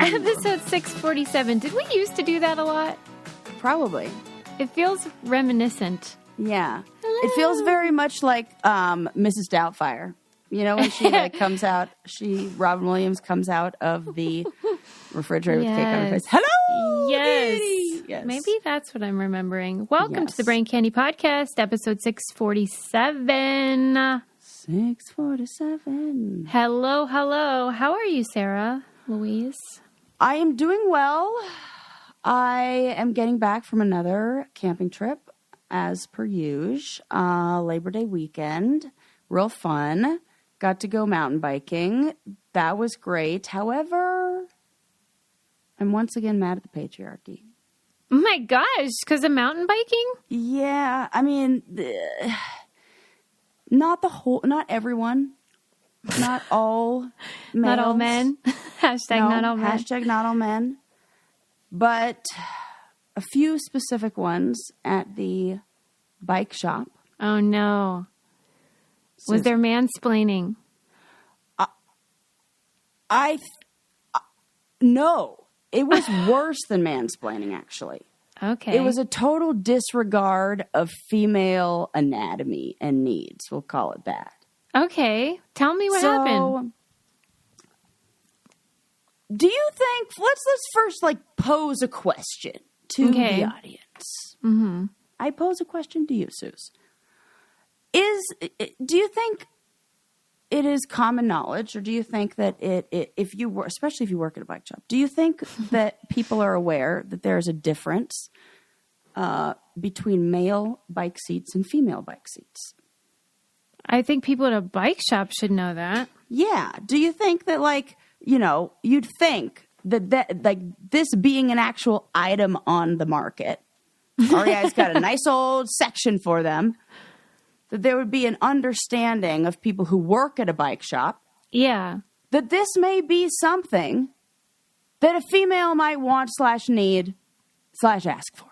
Episode 647. Did we used to do that a lot? Probably. It feels reminiscent. Yeah. Hello. It feels very much like Mrs. Doubtfire. You know, when she comes out, Robin Williams comes out of the refrigerator with cake on her face. Hello! Yes. Lady! Yes. Maybe that's what I'm remembering. Welcome to the Brain Candy Podcast, episode 647. 647. Hello. How are you, Sarah Louise? I am doing well. I am getting back from another camping trip, as per usual. Labor Day weekend. Real fun. Got to go mountain biking. That was great. However, I'm once again mad at the patriarchy. Oh my gosh, because of mountain biking? Yeah, I mean, not everyone. Not all males. Not all men. Hashtag No, not all men. Hashtag not all men. But a few specific ones at the bike shop. Oh no. Was there mansplaining? No. It was worse than mansplaining, actually. Okay. It was a total disregard of female anatomy and needs. We'll call it that. Okay. Tell me what happened. Do you think, let's first pose a question to the audience. Mm-hmm. I pose a question to you, Suze. Do you think it is common knowledge, or do you think that especially if you work at a bike shop, do you think that people are aware that there is a difference between male bike seats and female bike seats? I think people at a bike shop should know that. Yeah. Do you think that, you'd think that this being an actual item on the market, REI's got a nice old section for them, that there would be an understanding of people who work at a bike shop. Yeah. That this may be something that a female might want / need / ask for.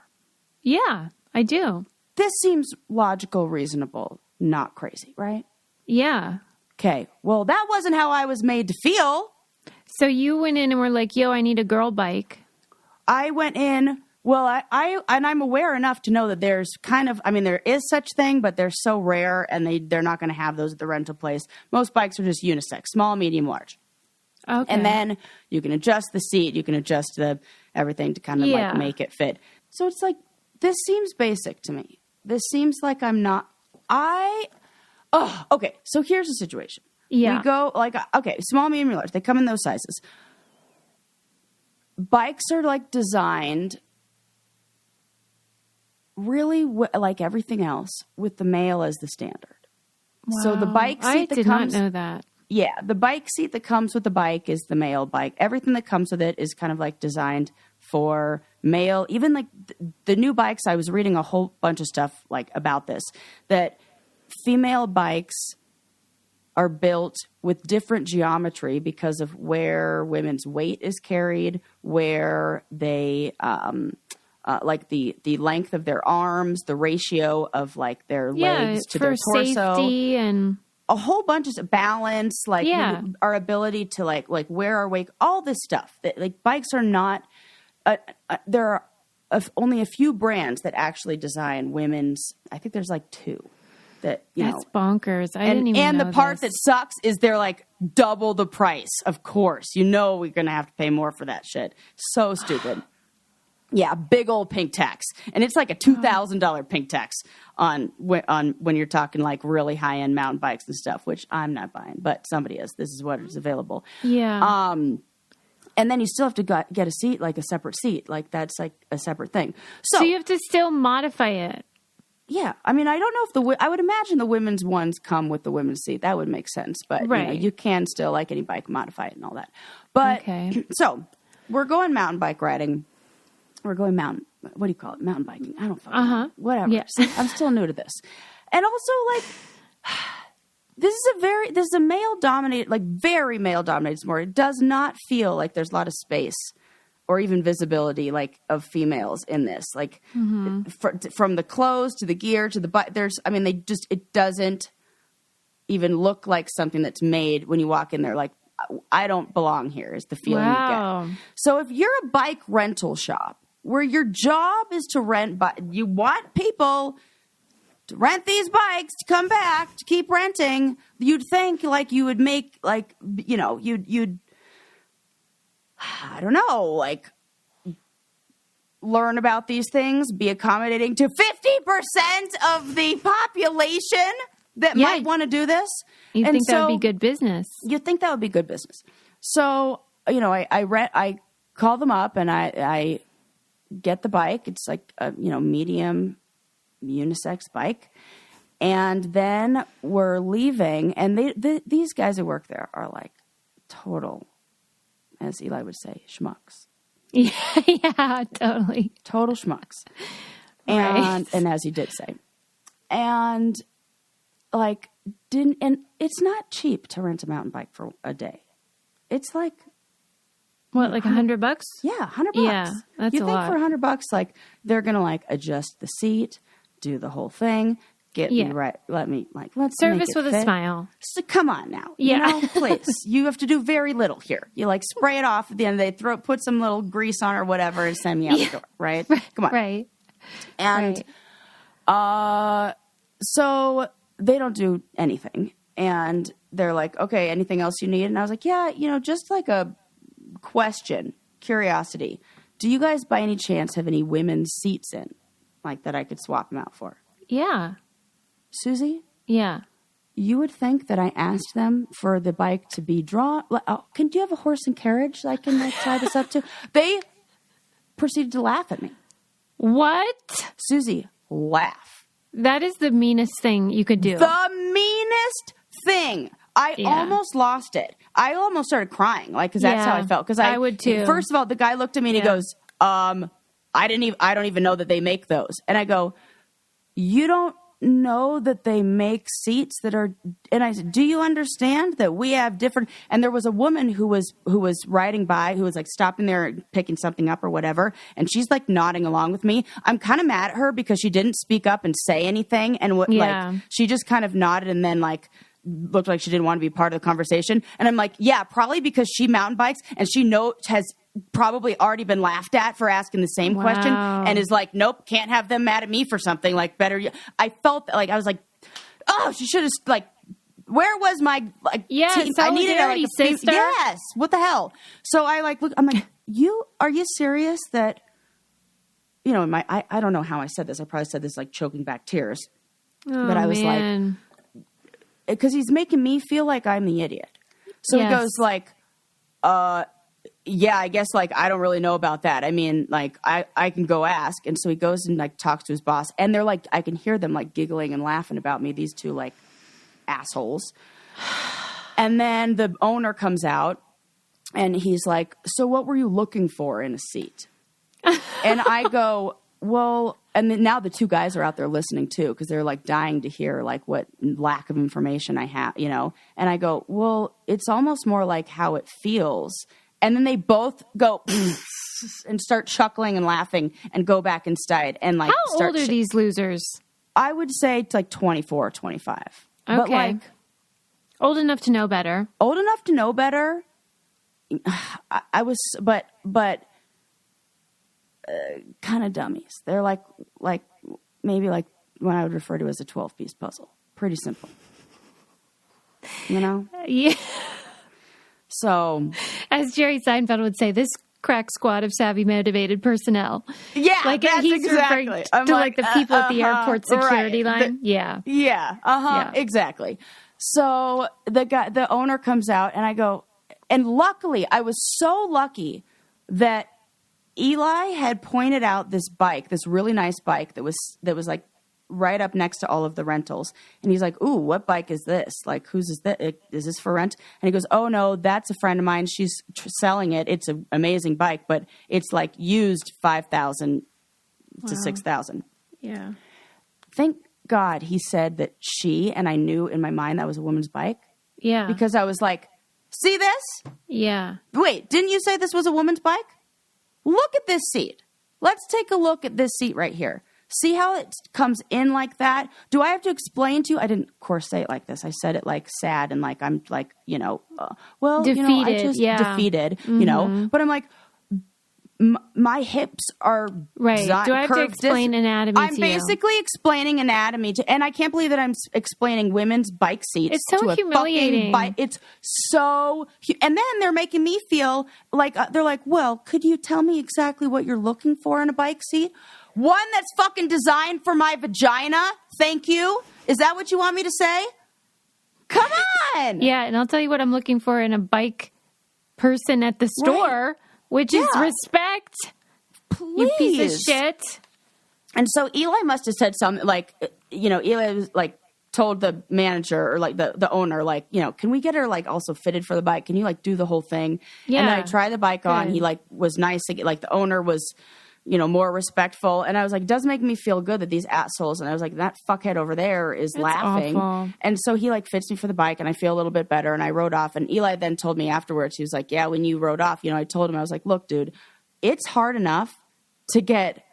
Yeah, I do. This seems logical, reasonable, not crazy, right? Yeah. Okay. Well, that wasn't how I was made to feel. So you went in and were like, yo, I need a girl bike. I went in... Well, I'm aware enough to know that there's there is such thing, but they're so rare, and they're not going to have those at the rental place. Most bikes are just unisex, small, medium, large. Okay. And then you can adjust the seat, you can adjust everything to kind of make it fit. So it's this seems basic to me. This seems like I'm not, okay. So here's the situation. Yeah. We go small, medium, large. They come in those sizes. Bikes are designed really like everything else with the male as the standard. Wow. So the bike seat I that did comes, not know that. Yeah, the bike seat that comes with the bike is the male bike. Everything that comes with it is kind of designed for male. Even the new bikes, I was reading a whole bunch of stuff about this, that female bikes are built with different geometry because of where women's weight is carried, where they the length of their arms, the ratio of their legs to their torso, safety and a whole bunch of balance, our ability to wear our weight, all this stuff. That bikes are not. There are only a few brands that actually design women's. I think there's 2. That's bonkers. I didn't even know And the part this. that sucks is they're double the price. Of course, we're gonna have to pay more for that shit. So stupid. Yeah, big old pink tax, and it's a $2,000 pink tax on when you're talking really high end mountain bikes and stuff, which I'm not buying, but somebody is. This is what is available. Yeah. And then you still have to get a seat, a separate seat, that's a separate thing. So you have to still modify it. Yeah, I mean, I don't know if I would imagine the women's ones come with the women's seat. That would make sense, but right. You can still, like any bike, modify it and all that. But So we're going mountain bike riding. We're going what do you call it? Mountain biking. I don't fucking know. Whatever. Yeah. I'm still new to this. And also, this is a male-dominated, very male-dominated sport. It does not feel like there's a lot of space or even visibility, of females in this. From the clothes to the gear to the bike, it doesn't even look like something that's made when you walk in there, I don't belong here is the feeling you get. So if you're a bike rental shop where your job is to rent, you want people to rent these bikes to come back to keep renting, you'd think like you would make like, you know, you'd I don't know, like learn about these things, be accommodating to 50% of the population that might want to do this. You think that would be good business. You'd think that would be good business. So, you know, I call them up and I get the bike. It's like a, you know, medium unisex bike. And then we're leaving, and these guys who work there are like total, as Eli would say, schmucks. Yeah, totally. Total schmucks. And as he did say. And like and it's not cheap to rent a mountain bike for a day. It's like what, like $100? Yeah, $100. Yeah, that's a lot. You think for $100, like they're gonna like adjust the seat, do the whole thing, get me right. Let's service make it with fit. a smile. So come on now, yeah, you know, please. You have to do very little here. You like spray it off at the end. They put some little grease on or whatever and send me out the door. Right? Come on. Right. And so they don't do anything, and they're like, okay, anything else you need? And I was like, yeah, you know, just like a question, curiosity. Do you guys by any chance have any women's seats in, like that I could swap them out for? Yeah. Susie? Yeah. You would think that I asked them for the bike to be drawn. Do you have a horse and carriage that I can tie this up to? They proceeded to laugh at me. What? Susie, laugh. That is the meanest thing you could do. The meanest thing. I almost lost it. I almost started crying, like, because that's how I felt. Because I would too. First of all, the guy looked at me and he goes, I don't even know that they make those. And I go, you don't know that they make seats that are, and I said, do you understand that we have different, and there was a woman who was riding by, who was like stopping there picking something up or whatever, and she's like nodding along with me. I'm kind of mad at her because she didn't speak up and say anything, and like she just kind of nodded and then like looked like she didn't want to be part of the conversation. And I'm like, yeah, probably because she mountain bikes and she has probably already been laughed at for asking the same question, and is like, nope, can't have them mad at me for something. Like, better. I felt like I was like, oh, she should have like, where was my like? Yeah, team? I needed solidarity, sister. Yes, what the hell? So I like look. I'm like, are you serious that? You know, I don't know how I said this. I probably said this like choking back tears, but I was like, because he's making me feel like I'm the idiot. So he goes like, yeah, I guess like I don't really know about that. I mean, like I can go ask. And so he goes and like talks to his boss, and they're like, I can hear them like giggling and laughing about me, these two like assholes. And then the owner comes out and he's like, so what were you looking for in a seat? And I go, well, and then now the two guys are out there listening too, because they're like dying to hear like what lack of information I have, you know? And I go, well, it's almost more like how it feels. And then they both go and start chuckling and laughing and go back inside and like how old are these losers? I would say it's like 24, 25. Okay. But like old enough to know better. Old enough to know better. I was, but kind of dummies. They're like maybe like what I would refer to as a 12-piece puzzle. Pretty simple. You know? Yeah. So, as Jerry Seinfeld would say, this crack squad of savvy, motivated personnel. Yeah, like that's he's exactly. referring to like the people at the airport security line. Yeah, exactly. So the owner comes out, and I go, and luckily, I was so lucky that Eli had pointed out this bike, this really nice bike that was like right up next to all of the rentals. And he's like, ooh, what bike is this? Like, whose is that? Is this for rent? And he goes, oh no, that's a friend of mine. She's selling it. It's an amazing bike, but it's like used $5,000 to $6,000. Yeah. Thank God he said that and I knew in my mind that was a woman's bike. Yeah. Because I was like, see this? Yeah. Wait, didn't you say this was a woman's bike? Look at this seat. Let's take a look at this seat right here. See how it comes in like that? Do I have to explain to you? I didn't, of course, say it like this. I said it like sad and like I'm like, defeated, I just defeated, But I'm like, my hips are right. Do I have to explain anatomy I'm to basically explaining anatomy to, and I can't believe that I'm explaining women's bike seats. It's so to humiliating. It's so, and then they're making me feel like, they're like, well, could you tell me exactly what you're looking for in a bike seat? One that's fucking designed for my vagina. Thank you. Is that what you want me to say? Come on. Yeah, and I'll tell you what I'm looking for in a bike person at the store. Right. Which is respect, please. You piece of shit. And so Eli must have said something like, Eli was like told the manager or like the owner, like, can we get her like also fitted for the bike? Can you like do the whole thing? Yeah. And then I tried the bike on. He like was nice. Like the owner was, more respectful. And I was like, it does make me feel good that these assholes. And I was like, that fuckhead over there is laughing. Awful. And so he like fits me for the bike and I feel a little bit better. And I rode off. And Eli then told me afterwards, he was like, yeah, when you rode off, I told him, I was like, look, dude, it's hard enough to get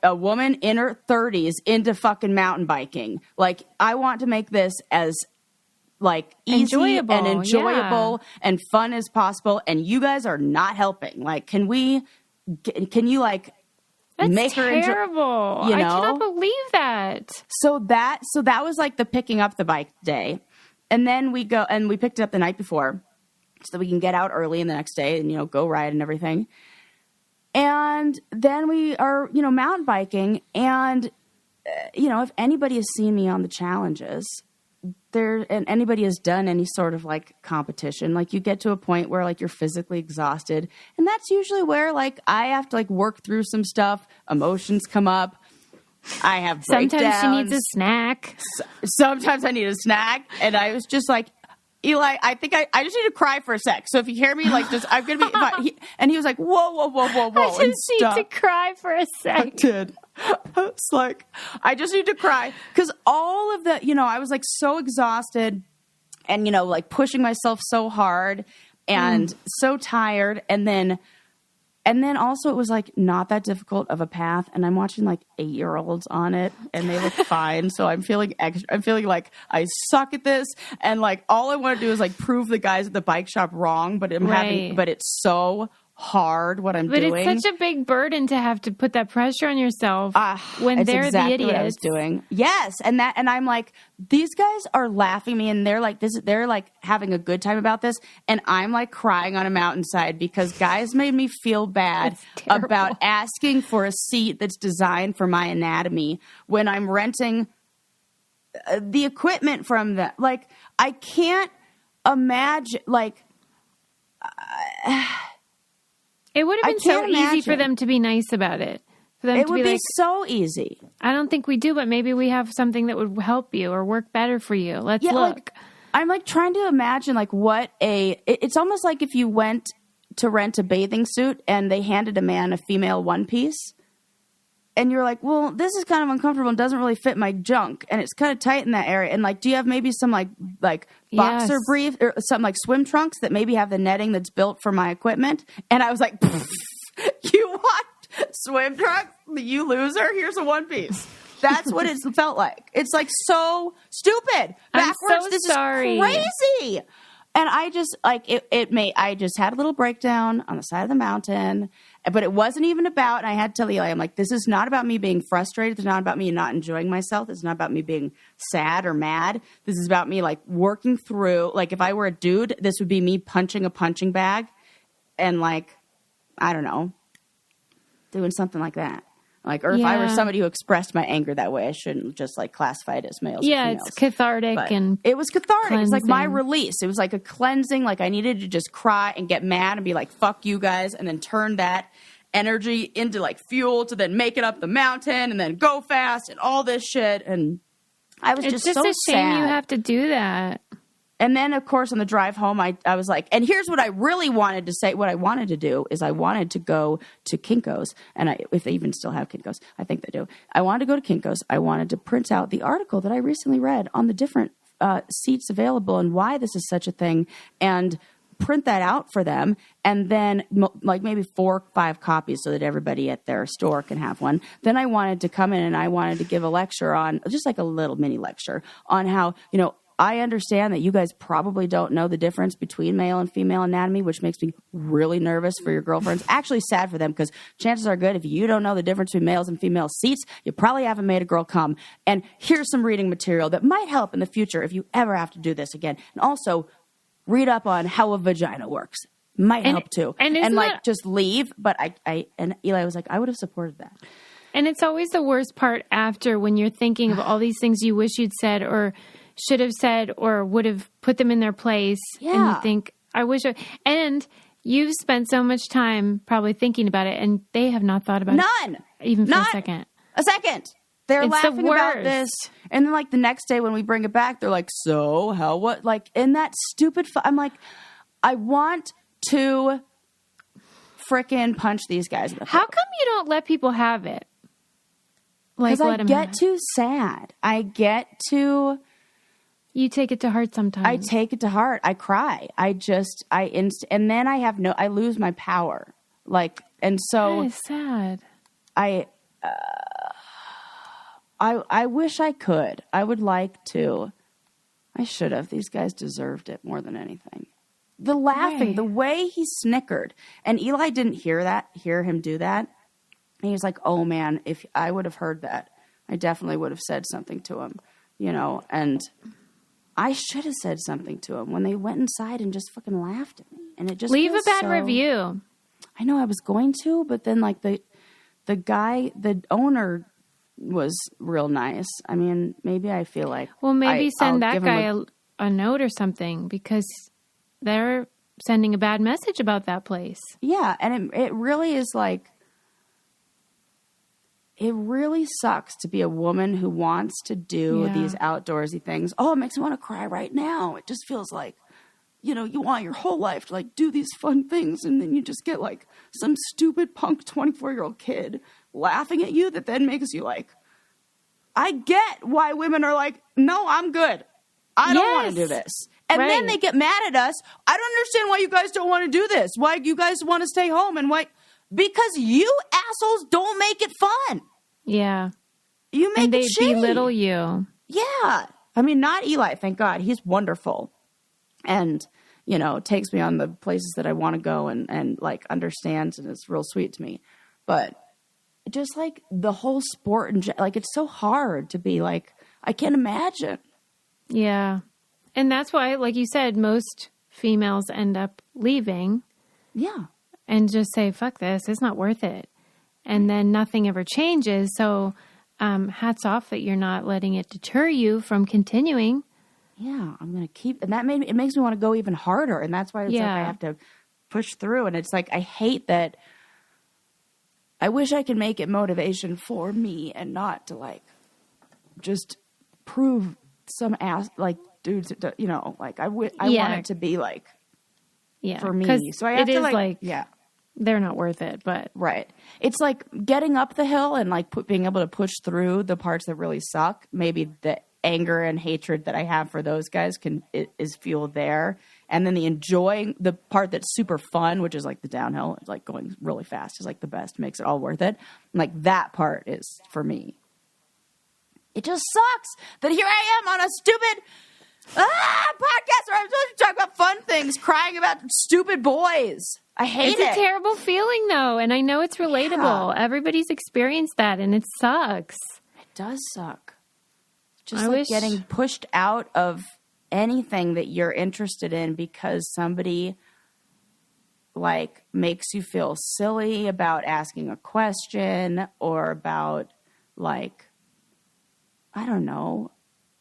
a woman in her 30s into fucking mountain biking. Like, I want to make this as like easy and enjoyable and fun as possible. And you guys are not helping. Like, can you like That's make her terrible. I cannot believe that. So that was like the picking up the bike day. And then we go and we picked it up the night before so that we can get out early in the next day and, go ride and everything. And then we are, mountain biking. And, if anybody has seen me on the challenges, and anybody has done any sort of like competition, like you get to a point where like you're physically exhausted, and that's usually where like I have to like work through some stuff. Emotions come up. I have breakdowns. Sometimes she needs a snack. Sometimes I need a snack, and I was just like, Eli, I think I just need to cry for a sec. So if you hear me, like, I'm gonna be. And he was like, whoa, I just need to cry for a sec. I did. It's like, I just need to cry because all of the, I was like so exhausted, and like pushing myself so hard and so tired, and then also it was like not that difficult of a path, and I'm watching like 8-year-olds on it, and they look fine. So I'm feeling like I suck at this, and like all I want to do is like prove the guys at the bike shop wrong, but but it's so hard what I'm doing. But it's such a big burden to have to put that pressure on yourself when they're exactly the idiots. What I was doing. Yes, and I'm like, these guys are laughing at me, and they're like they're like having a good time about this, and I'm like crying on a mountainside because guys made me feel bad about asking for a seat that's designed for my anatomy when I'm renting the equipment from them. Like, I can't imagine like. It would have been so easy for them to be nice about it. For them it would be so easy. I don't think we do, but maybe we have something that would help you or work better for you. Let's look. Like, I'm like trying to imagine like it's almost like if you went to rent a bathing suit and they handed a man a female one piece. And you're like, well, this is kind of uncomfortable and doesn't really fit my junk. And it's kind of tight in that area. And like, do you have maybe some like boxer brief or some like swim trunks that maybe have the netting that's built for my equipment? And I was like, you want swim trunks? You loser. Here's a one piece. That's what it felt like. It's like so stupid. Backwards. I'm so this sorry. Is crazy. And I just like I just had a little breakdown on the side of the mountain, but it wasn't even about, and I had to tell Eli, I'm like, this is not about me being frustrated. It's not about me not enjoying myself. It's not about me being sad or mad. This is about me like working through, like if I were a dude, this would be me punching a punching bag and like, I don't know, doing something like that. Like, or if I were somebody who expressed my anger that way, I shouldn't just like classify it as males. Yeah, or females. it's cathartic. But and it was cathartic. cleansing. It's like my release. It was like a cleansing. Like I needed to just cry and get mad and be like, fuck you guys. And then turn that energy into like fuel to then make it up the mountain and then go fast and all this shit. And I was it's just so a shame sad. You have to do that. And then, of course, on the drive home, I was like, and here's what I really wanted to say. What I wanted to do is I wanted to go to Kinko's. And if they even still have Kinko's, I think they do. I wanted to go to Kinko's. I wanted to print out the article that I recently read on the different seats available and why this is such a thing. And print that out for them, and then like maybe 4 or 5 copies so that everybody at their store can have one. Then I wanted to come in and I wanted to give a lecture on, just like a little mini lecture on how, I understand that you guys probably don't know the difference between male and female anatomy, which makes me really nervous for your girlfriends. Actually sad for them, because chances are good if you don't know the difference between males and female seats, you probably haven't made a girl come. And here's some reading material that might help in the future if you ever have to do this again. And also read up on how a vagina works. Might help too. And like just leave. But and Eli was like, I would have supported that. And it's always the worst part after, when you're thinking of all these things you wish you'd said or should have said or would have put them in their place. Yeah. And you think, I wish and you've spent so much time probably thinking about it, and they have not thought about it. Even for Not a second. A second. They're it's laughing the about this. And then like the next day when we bring it back, they're like, so how, what? Like in that stupid, I'm like, I want to frickin' punch these guys in the face. How come you don't let people have it? Because I get too sad. You take it to heart sometimes. I take it to heart. I cry. And then I lose my power. Like, and so. That is sad. I wish I could. I would like to. I should have. These guys deserved it more than anything. The laughing, the way he snickered. And Eli didn't hear him do that. And he was like, oh man, if I would have heard that, I definitely would have said something to him, and I should have said something to him when they went inside and just fucking laughed at me. And it just leave a bad review. I know I was going to, but then like the owner was real nice. I mean, maybe I feel like, well, maybe send that guy a note or something, because they're sending a bad message about that place. Yeah. And it really is like, it really sucks to be a woman who wants to do these outdoorsy things. Oh, it makes me want to cry right now. It just feels like, you want your whole life to like do these fun things, and then you just get like some stupid punk 24-year-old kid laughing at you that then makes you like, I get why women are like, no, I'm good. I don't want to do this. And then they get mad at us. I don't understand why you guys don't want to do this. Why you guys want to stay home, and why? Because you assholes don't make it fun. Yeah. You make it shitty. They belittle you. Yeah. I mean, not Eli, thank God. He's wonderful. And, takes me on the places that I want to go and like understands, and is real sweet to me. But just like the whole sport, and like it's so hard to be like, I can't imagine. Yeah. And that's why, like you said, most females end up leaving. Yeah. And just say, fuck this, it's not worth it. And then nothing ever changes. So hats off that you're not letting it deter you from continuing. Yeah, I'm going to keep, and it makes me want to go even harder. And that's why it's like I have to push through. And it's like, I hate that. I wish I could make it motivation for me and not to like, just prove some ass, like dudes, like I want it to be like, for me. So I have to like they're not worth it, but right. It's like getting up the hill and like being able to push through the parts that really suck. Maybe the anger and hatred that I have for those guys is fuel there. And then the enjoying the part that's super fun, which is like the downhill, it's like going really fast is like the best, makes it all worth it. And like that part is for me. It just sucks that here I am on a stupid podcast where I'm supposed to talk about fun things, crying about stupid boys. I hate it. It's a terrible feeling, though, and I know it's relatable. Yeah. Everybody's experienced that, and it sucks. It does suck. Just getting pushed out of anything that you're interested in because somebody, like, makes you feel silly about asking a question or about, like, I don't know,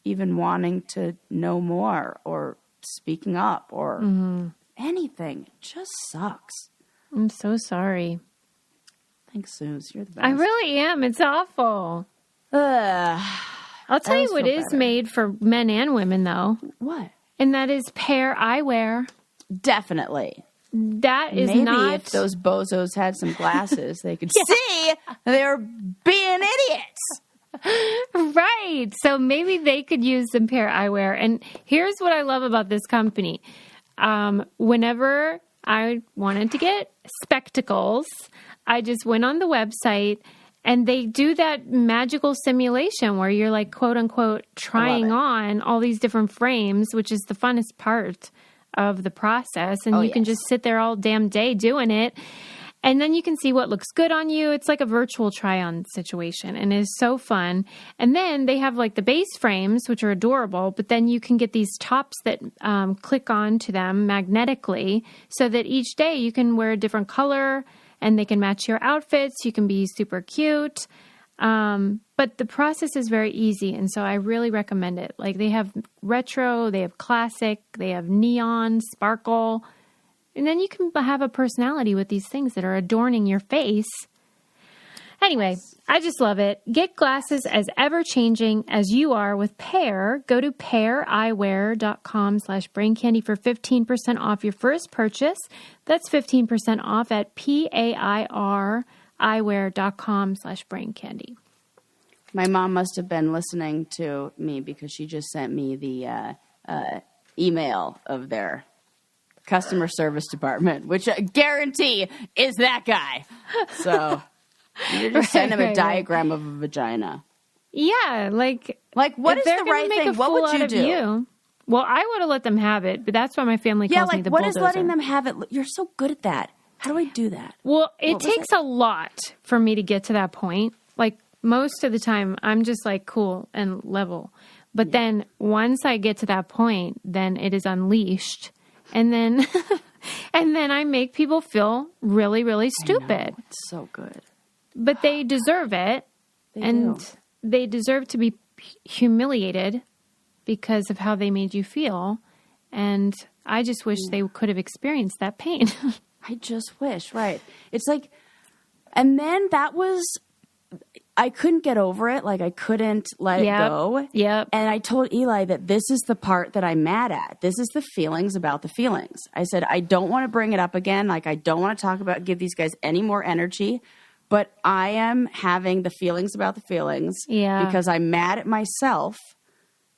even wanting to know more or speaking up or anything. It just sucks. I'm so sorry. Thanks, Suze. You're the best. I really am. It's awful. I'll tell you what is made for men and women, though. What? And that is pair eyewear. Definitely. That is Maybe not... if those bozos had some glasses, they could see they're being idiots. Right. So maybe they could use some pair eyewear. And here's what I love about this company. whenever I wanted to get spectacles, I just went on the website and they do that magical simulation where you're like, quote unquote, trying on all these different frames, which is the funnest part of the process. And you can just sit there all damn day doing it. And then you can see what looks good on you. It's like a virtual try-on situation, and it is so fun. And then they have like the base frames, which are adorable, but then you can get these tops that click on to them magnetically so that each day you can wear a different color and they can match your outfits. You can be super cute. But the process is very easy, and so I really recommend it. Like they have retro, they have classic, they have neon, sparkle. And then you can have a personality with these things that are adorning your face. Anyway, I just love it. Get glasses as ever-changing as you are with Pair. Go to paireyewear.com/braincandy for 15% off your first purchase. That's 15% off at paireyewear.com/braincandy. My mom must have been listening to me because she just sent me the email of their customer service department, which I guarantee is that guy. So you just send him a diagram of a vagina. Yeah, like what is the right thing? What would you do? Well, I would have let them have it, but that's why my family calls me the bulldozer. What is letting them have it? You're so good at that. How do I do that? Well, it takes a lot for me to get to that point. Like most of the time, I'm just like cool and level. But then once I get to that point, then it is unleashed. And then I make people feel really, really stupid. It's so good. But they deserve it. They deserve to be humiliated because of how they made you feel. And I just wish they could have experienced that pain. I just wish, right. It's like, and then I couldn't get over it. Like I couldn't let it go. Yep. And I told Eli that this is the part that I'm mad at. This is the feelings about the feelings. I said, I don't want to bring it up again. Like I don't want to give these guys any more energy, but I am having the feelings about the feelings because I'm mad at myself.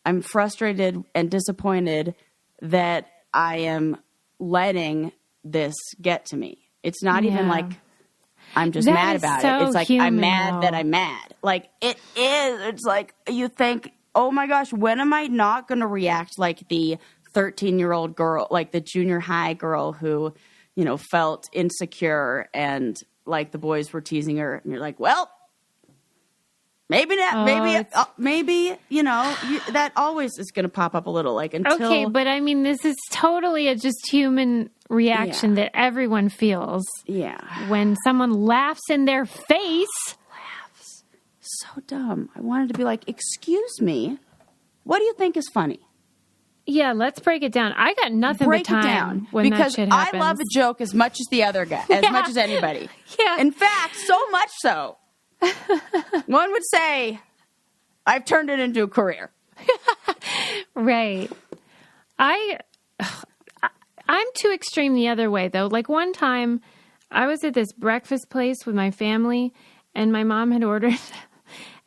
I'm frustrated and disappointed that I am letting this get to me. It's not even like, I'm just mad about it. It's like, I'm mad that I'm mad. Like, it is. It's like, you think, oh my gosh, when am I not going to react like the 13-year-old girl, like the junior high girl who, felt insecure and like the boys were teasing her. And you're like, well, maybe not. Maybe, that always is going to pop up a little. Like until. Okay, but I mean, this is totally a just human reaction that everyone feels. Yeah. When someone laughs in their face. Laughs. So dumb. I wanted to be like, excuse me, what do you think is funny? Yeah, let's break it down. I got nothing but time when that shit happens. Because I love a joke as much as the other guy, as much as anybody. Yeah. In fact, so much so. One would say, I've turned it into a career. Right. I'm too extreme the other way, though. Like one time, I was at this breakfast place with my family, and my mom had ordered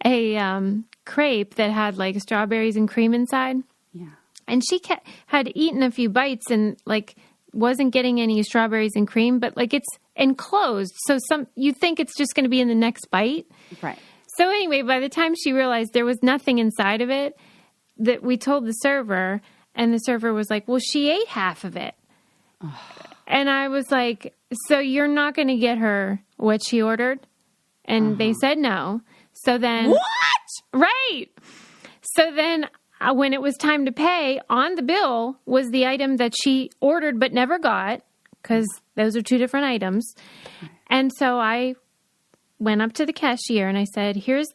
a crepe that had like strawberries and cream inside. Yeah. And she had eaten a few bites and like wasn't getting any strawberries and cream, but like it's enclosed. So you think it's just going to be in the next bite. Right. So anyway, by the time she realized there was nothing inside of it, that we told the server, and the server was like, well, she ate half of it. And I was like, so you're not going to get her what she ordered? And they said no. So then... What? Right. So then when it was time to pay, on the bill was the item that she ordered but never got, because those are two different items. And so I went up to the cashier and I said, here's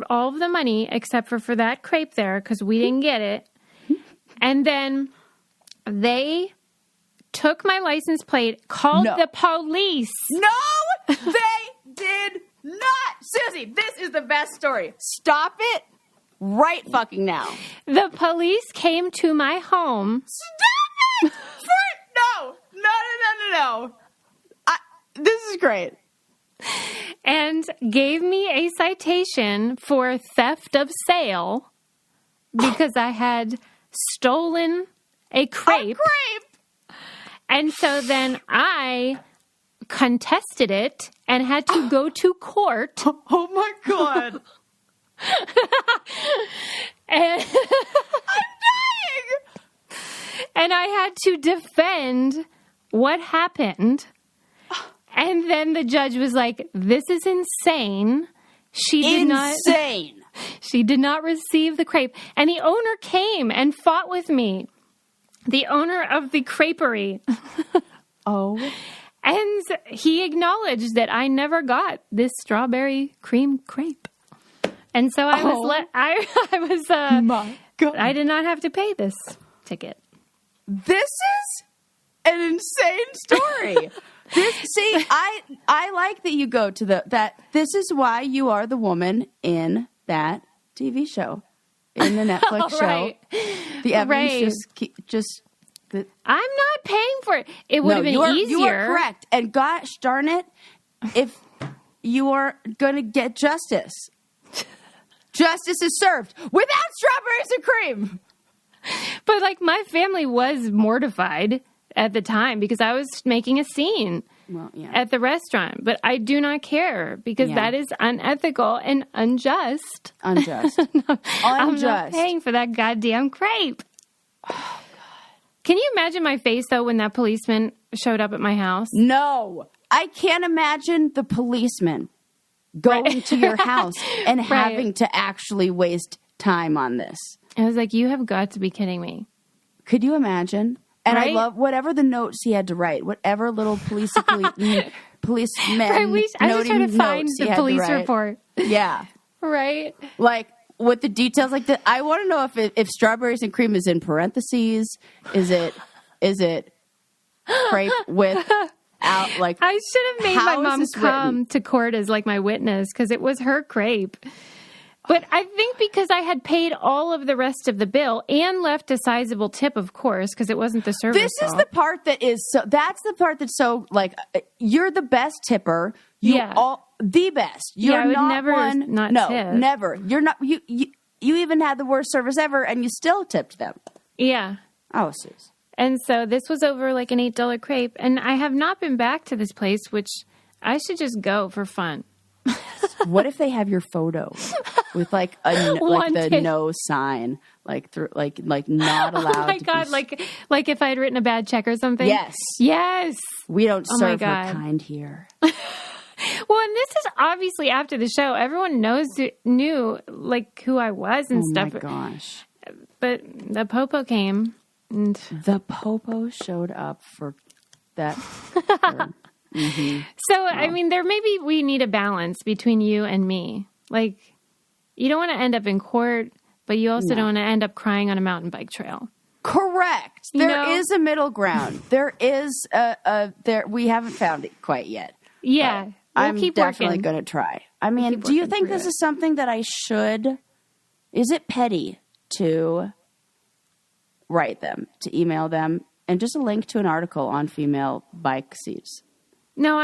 all of the money except for that crepe there, because we didn't get it. And then they took my license plate, called the police. No, they did not. Susie, this is the best story. Stop it right fucking now. The police came to my home. Stop it! No. This is great. And gave me a citation for theft of sale because I had stolen a crepe. And so then I contested it and had to go to court. Oh my God. And I'm dying. And I had to defend what happened. And then the judge was like, this is insane. She did not receive the crepe. And the owner came and fought with me. The owner of the creperie. Oh. And he acknowledged that I never got this strawberry cream crepe. And so I My God. I did not have to pay this ticket. This is an insane story. I like that you go to that this is why you are the woman in that TV show, in the Netflix show. The evidence I'm not paying for it. It would have been easier. You are correct. And gosh darn it, if you are going to get justice, justice is served without strawberries and cream. But like my family was mortified at the time because I was making a scene at the restaurant. But I do not care because that is unethical and unjust. Unjust. I'm not paying for that goddamn crepe. Oh, God. Can you imagine my face, though, when that policeman showed up at my house? No. I can't imagine the policeman going to your house and having to actually waste time on this. I was like, you have got to be kidding me. Could you imagine? And I love whatever the notes he had to write, whatever little policemen I was trying to find the police report. Yeah. Right? Like, with the details like that. I want to know if strawberries and cream is in parentheses. Is it crepe with out? Like, I should have made my mom come to court as like my witness because it was her crepe. But I think because I had paid all of the rest of the bill and left a sizable tip, of course, because it wasn't the service. This is the part that is so. That's the part that's so like you're the best tipper. The best. You're I would not never one. not no, tip. Never. You're not. You even had the worst service ever, and you still tipped them. Yeah. Oh, Suze. And so this was over like an $8 crepe, and I have not been back to this place, which I should just go for fun. What if they have your photo with like the no sign, like through like not allowed? Oh my God! Like if I had written a bad check or something. Yes. We don't serve her kind here. Well, and this is obviously after the show. Everyone knew like who I was and stuff. Oh my gosh! But the popo came, and the popo showed up for that. Mm-hmm. So, I mean, we need a balance between you and me. Like, you don't want to end up in court, but you also don't want to end up crying on a mountain bike trail. Correct. There is a middle ground. There is we haven't found it quite yet. Yeah. We'll I'm keep definitely going to try. I mean, do you think this is something that I should, is it petty to write them, to email them, and just a link to an article on female bike seats? No,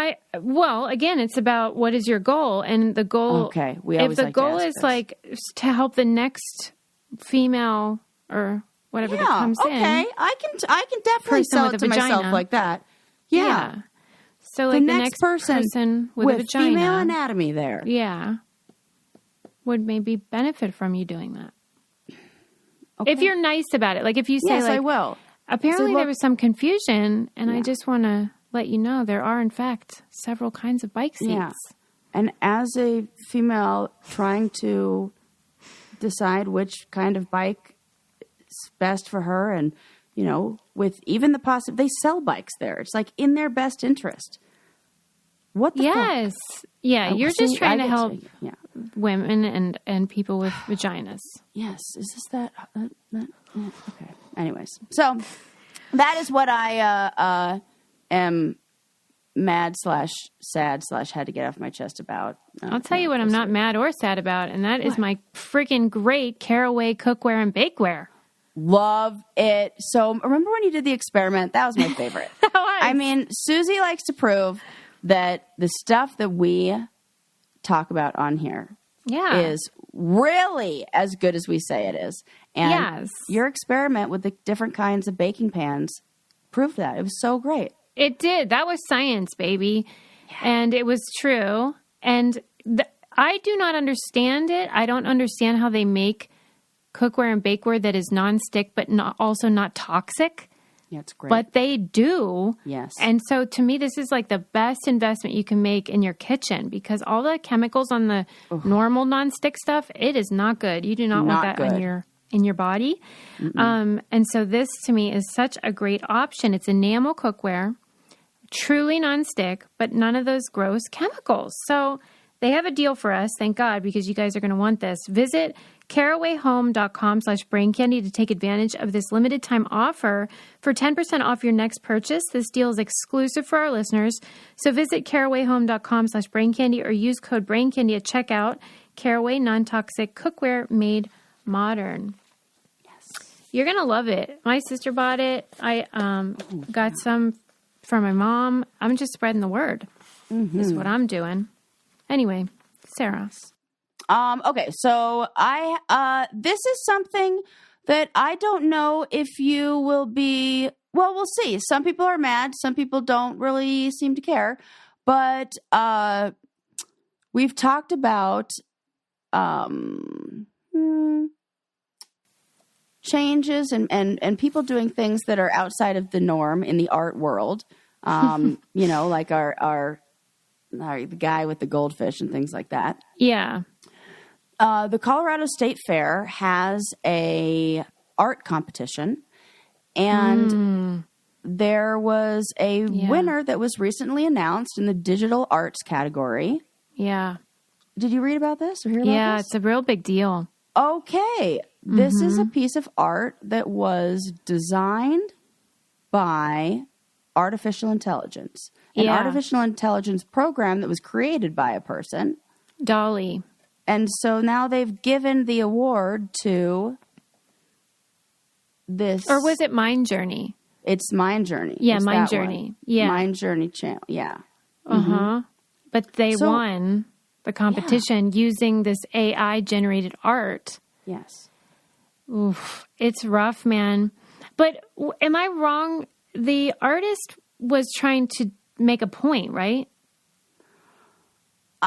again, it's about what is your goal, and the goal. Okay, if the goal is like to help the next female or whatever that comes in. Okay, I can definitely sell it to myself like that. Yeah. So like the next person with a vagina, female anatomy there. Yeah, would maybe benefit from you doing that. Okay. If you're nice about it, like if you say, yes, I will. Apparently, there was some confusion, and I just want to let you know there are, in fact, several kinds of bike seats. Yeah. And as a female trying to decide which kind of bike is best for her, and, you know, with even the they sell bikes there. It's like in their best interest. What the fuck? Yeah, you're just trying to help women and people with vaginas. Yes. Is this that? Okay. Anyways. So that is what I am mad / sad / had to get off my chest about. I'll tell you what I'm not mad or sad about, and that is my freaking great Caraway cookware and bakeware. Love it. So remember when you did the experiment? That was my favorite. I mean, Susie likes to prove that the stuff that we talk about on here is really as good as we say it is. And your experiment with the different kinds of baking pans proved that. It was so great. It did. That was science, baby. Yeah. And it was true. And I do not understand it. I don't understand how they make cookware and bakeware that is nonstick, but also not toxic. Yeah, it's great. But they do. Yes. And so to me, this is like the best investment you can make in your kitchen because all the chemicals on the normal nonstick stuff, it is not good. You do not want that on in your body. And so this to me is such a great option. It's enamel cookware, truly nonstick, but none of those gross chemicals. So they have a deal for us, thank God, because you guys are going to want this. Visit carawayhome.com/braincandy to take advantage of this limited time offer for 10% off your next purchase. This deal is exclusive for our listeners. So visit carawayhome.com/braincandy or use code braincandy at checkout. Caraway non-toxic cookware made modern. Yes. You're going to love it. My sister bought it. I got some for my mom. I'm just spreading the word. Is what I'm doing. Anyway, Sarah. Okay, so this is something that I don't know if you will be. Well, we'll see. Some people are mad. Some people don't really seem to care. But we've talked about changes and people doing things that are outside of the norm in the art world. Like the guy with the goldfish and things like that. Yeah. The Colorado State Fair has a art competition, and there was a winner that was recently announced in the digital arts category. Yeah. Did you read about this or hear about this? Yeah, it's a real big deal. Okay. This is a piece of art that was designed by artificial intelligence. An artificial intelligence program that was created by a person. Dolly. And so now they've given the award to this. Or was it Mind Journey? It's Mind Journey. Yeah, It's Mind that Journey. one. Yeah. Mind Journey channel. Yeah. But they won the competition using this AI generated art. Yes. Oof. It's rough, man. But am I wrong? The artist was trying to make a point, right?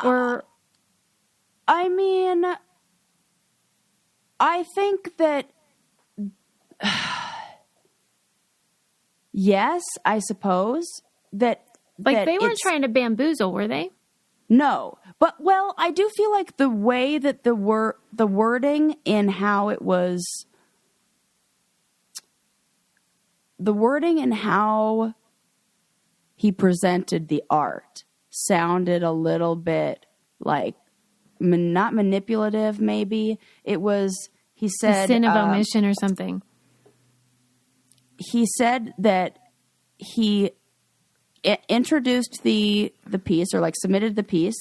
Or I mean, I think that yes, I suppose that they weren't trying to bamboozle, were they? No, but I do feel like the way that the wording in how it was, the wording and how he presented the art sounded a little bit like not manipulative. Maybe it was. He said sin of omission or something. He said that he introduced the piece or submitted the piece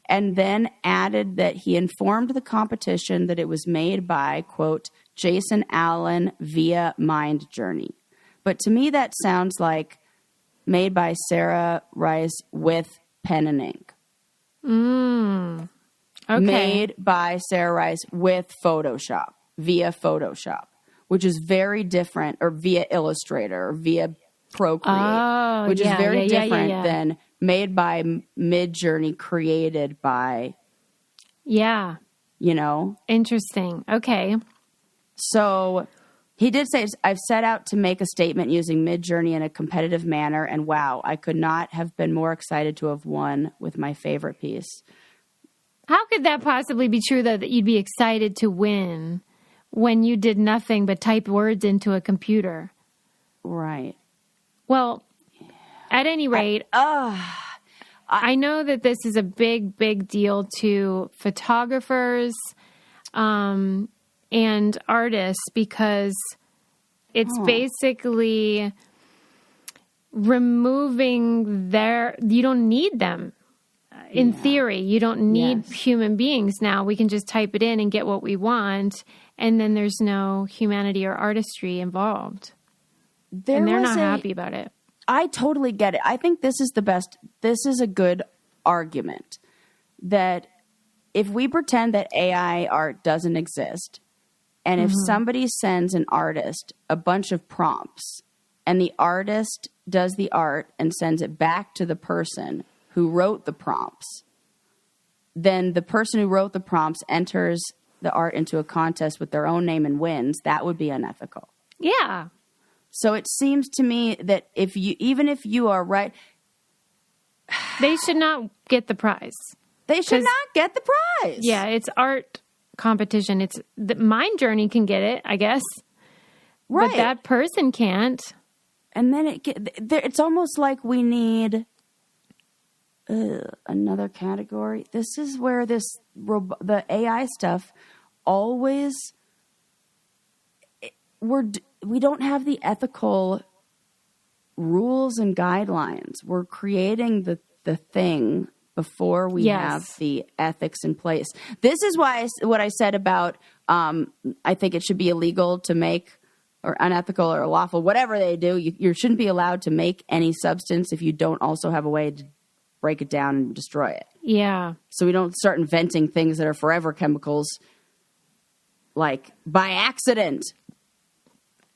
and then added that he informed the competition that it was made by, quote, Jason Allen via Mind Journey. But to me, that sounds like made by Sarah Rice with pen and ink. Okay. Made by Sarah Rice with Photoshop, via Photoshop, which is very different, or via Illustrator, or via Procreate, which is very different than made by Midjourney, created by, Interesting. Okay. So he did say, I've set out to make a statement using Midjourney in a competitive manner, and wow, I could not have been more excited to have won with my favorite piece. How could that possibly be true, though, that you'd be excited to win when you did nothing but type words into a computer? Right. Well, at any rate, I know that this is a big, big deal to photographers and artists because it's basically removing you don't need them. In theory, you don't need human beings now. We can just type it in and get what we want, and then there's no humanity or artistry involved. And they're not happy about it. I totally get it. I think this is this is a good argument that if we pretend that AI art doesn't exist, and if somebody sends an artist a bunch of prompts and the artist does the art and sends it back to the person who wrote the prompts, then the person who wrote the prompts enters the art into a contest with their own name and wins. That would be unethical. Yeah. So it seems to me that even if you are right, they should not get the prize. They should not get the prize. Yeah, it's art competition. It's Mind Journey can get it, I guess. Right. But that person can't. And then it's almost like we need another category. This is where the AI stuff always we don't have the ethical rules and guidelines. We're creating the thing before we have the ethics in place. This is why what I said about I think it should be illegal to make, or unethical or lawful, whatever they do. You shouldn't be allowed to make any substance if you don't also have a way to break it down and destroy it. Yeah. So we don't start inventing things that are forever chemicals, like by accident.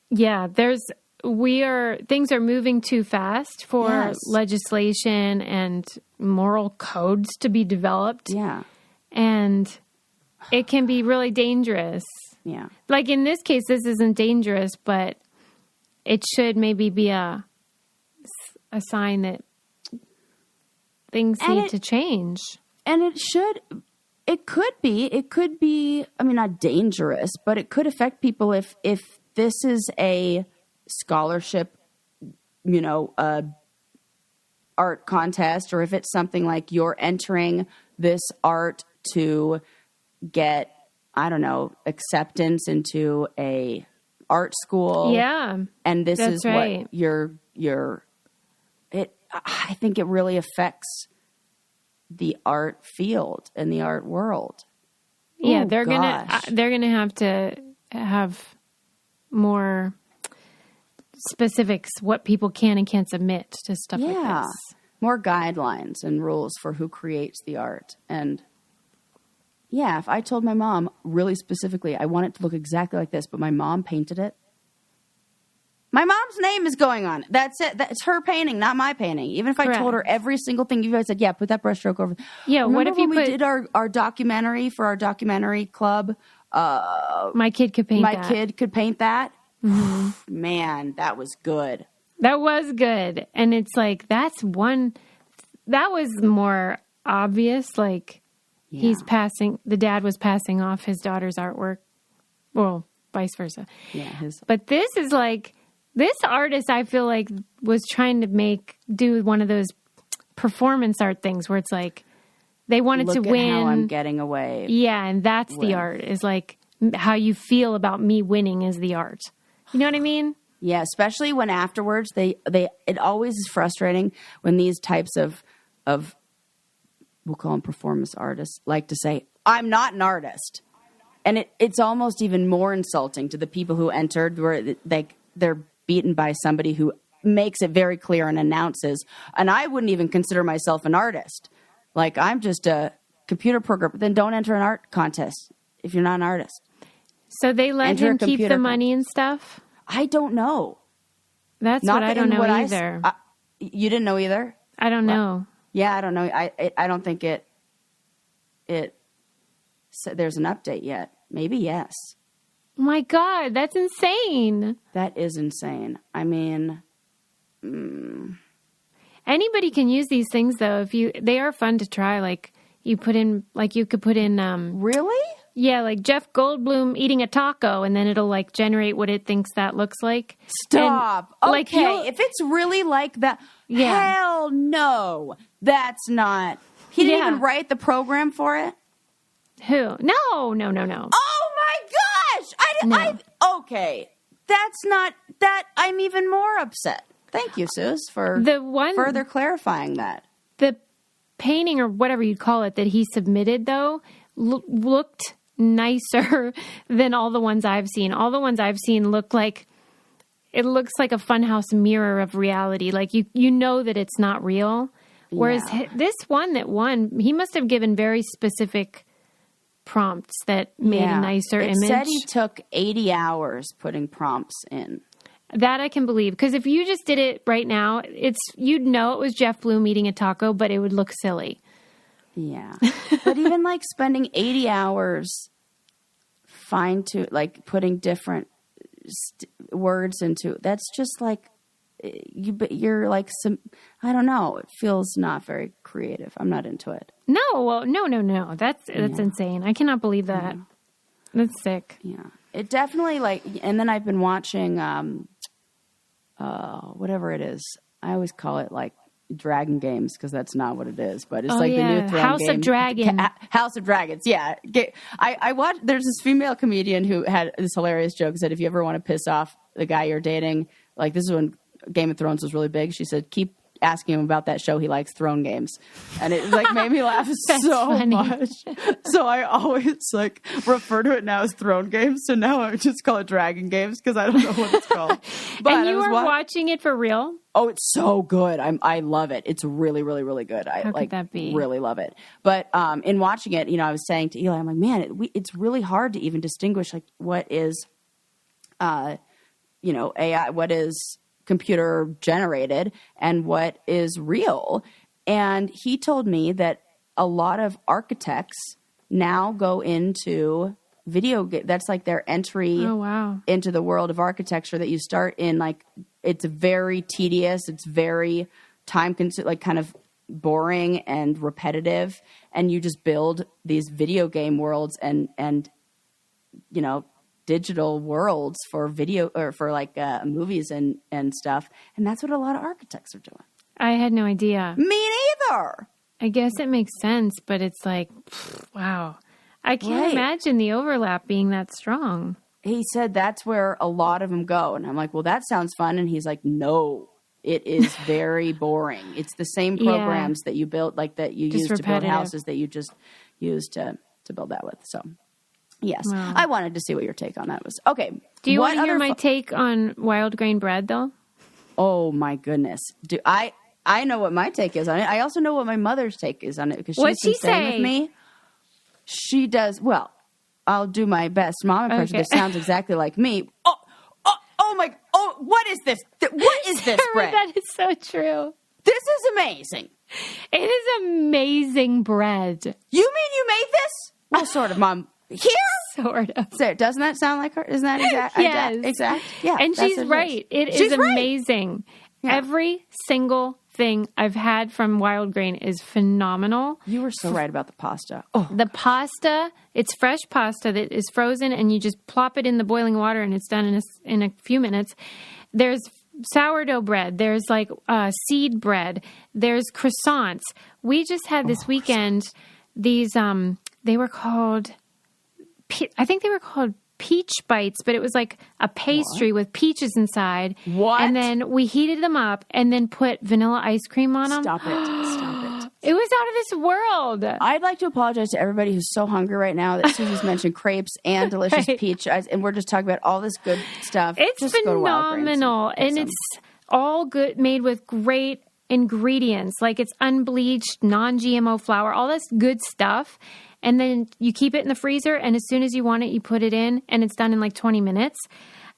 Yeah, things are moving too fast for legislation and moral codes to be developed. Yeah. And it can be really dangerous. Yeah. Like in this case, this isn't dangerous, but it should maybe be a sign that things need to change. And it could be, I mean, not dangerous, but it could affect people if this is a scholarship, art contest, or if it's something like you're entering this art to get, I don't know, acceptance into a art school. Yeah. And this that's is right. what I think it really affects the art field and the art world. Yeah, they're gonna have to have more specifics, what people can and can't submit to stuff like this. More guidelines and rules for who creates the art. And yeah, if I told my mom really specifically, I want it to look exactly like this, but my mom painted it, my mom's name is going on it. That's it. That's her painting, not my painting. Even if I told her every single thing, you guys said, yeah, put that brushstroke over. Yeah, remember what if when we did our documentary for our documentary club? My kid could paint that. My kid could paint that? Mm-hmm. Man, that was good. That was good. And it's like, that was more obvious. Like, the dad was passing off his daughter's artwork. Well, vice versa. Yeah. But this is like, this artist, I feel like, was trying to do one of those performance art things where it's like, they wanted to win. How I'm getting away. Yeah, and that's the art, is like, how you feel about me winning is the art. You know what I mean? Yeah, especially when afterwards it always is frustrating when these types of we'll call them performance artists like to say, I'm not an artist. And it's almost even more insulting to the people who entered, where they're beaten by somebody who makes it very clear and announces, and I wouldn't even consider myself an artist. Like, I'm just a computer programmer. Then don't enter an art contest if you're not an artist. So they let him keep the money and stuff? I don't know. That's what I don't know either. You didn't know either? I don't know. Yeah, I don't know. I don't think it there's an update yet. Maybe yes. Oh my God, that's insane. That is insane. I mean, anybody can use these things though. They are fun to try. Like you could put in really? Yeah, like Jeff Goldblum eating a taco, and then it'll like generate what it thinks that looks like. Stop. And, okay, if it's really like that, hell no. That's not. He didn't even write the program for it? Who? No. Oh my gosh! Okay, that's not that. I'm even more upset. Thank you, Suze, for further clarifying that. The painting or whatever you call it that he submitted, though, looked nicer than all the ones I've seen. All the ones I've seen looks like a funhouse mirror of reality. Like you know that it's not real. Whereas this one that won, he must have given very specific prompts that made a nicer image. It said he took 80 hours putting prompts in. That I can believe. Because if you just did it right now, you'd know it was Jeff Bloom eating a taco, but it would look silly. Yeah. But even like spending 80 hours putting different words into, that's just like, you're like I don't know. It feels not very creative. I'm not into it. No, well, no. That's insane. I cannot believe that. Yeah. That's sick. Yeah. It definitely and then I've been watching, whatever it is. I always call it like Dragon Games because that's not what it is, but it's the new Throne House game. of Dragon. House of Dragons. Yeah. I watched, there's this female comedian who had this hilarious joke that if you ever want to piss off the guy you're dating, like this is when Game of Thrones was really big. She said, keep asking him about that show. He likes throne games. And it made me laugh so much. So I always refer to it now as throne games. So now I just call it Dragon Games because I don't know what it's called. But and you are watching it for real? Oh, it's so good. I love it. It's really, really, really good. How could that be? Really love it. But in watching it, I was saying to Eli, I'm like, man, it's really hard to even distinguish what is, AI, what is computer generated and what is real. And he told me that a lot of architects now go into video game. That's like their entry into the world of architecture, that you start in it's very tedious. It's very time consuming, kind of boring and repetitive. And you just build these video game worlds and digital worlds for video or for movies and stuff. And that's what a lot of architects are doing. I had no idea. Me neither. I guess it makes sense, but it's wow. I can't imagine the overlap being that strong. He said that's where a lot of them go. And I'm like, well, that sounds fun. And he's like, no, it is very boring. It's the same programs that you built, that you use to build houses that you just use to build that with. So yes, wow. I wanted to see what your take on that was. Okay. Do you want to hear my take on wild grain bread, though? Oh, my goodness. I know what my take is on it. I also know what my mother's take is on it because she's been staying with me. She does. Well, I'll do my best mom impression. That sounds exactly like me. What is this? What is this bread? That is so true. This is amazing. It is amazing bread. You mean you made this? Well, sort of, Mom. Here? Sort of. So, doesn't that sound like her? Isn't that exact? Yes. Exact? Yeah. And she's right. It is amazing. Yeah. Every single thing I've had from wild grain is phenomenal. You were so right about the pasta. Oh, the pasta, it's fresh pasta that is frozen, and you just plop it in the boiling water, and it's done in a few minutes. There's sourdough bread. There's seed bread. There's croissants. We just had this weekend these. They were called. I think they were called peach bites, but it was like a pastry with peaches inside. What? And then we heated them up and then put vanilla ice cream on them. Stop it. It was out of this world. I'd like to apologize to everybody who's so hungry right now that Susie's mentioned crepes and delicious peach, and we're just talking about all this good stuff. It's just phenomenal, and it's all good, made with great ingredients. It's unbleached, non-GMO flour, all this good stuff. And then you keep it in the freezer, and as soon as you want it, you put it in, and it's done in 20 minutes.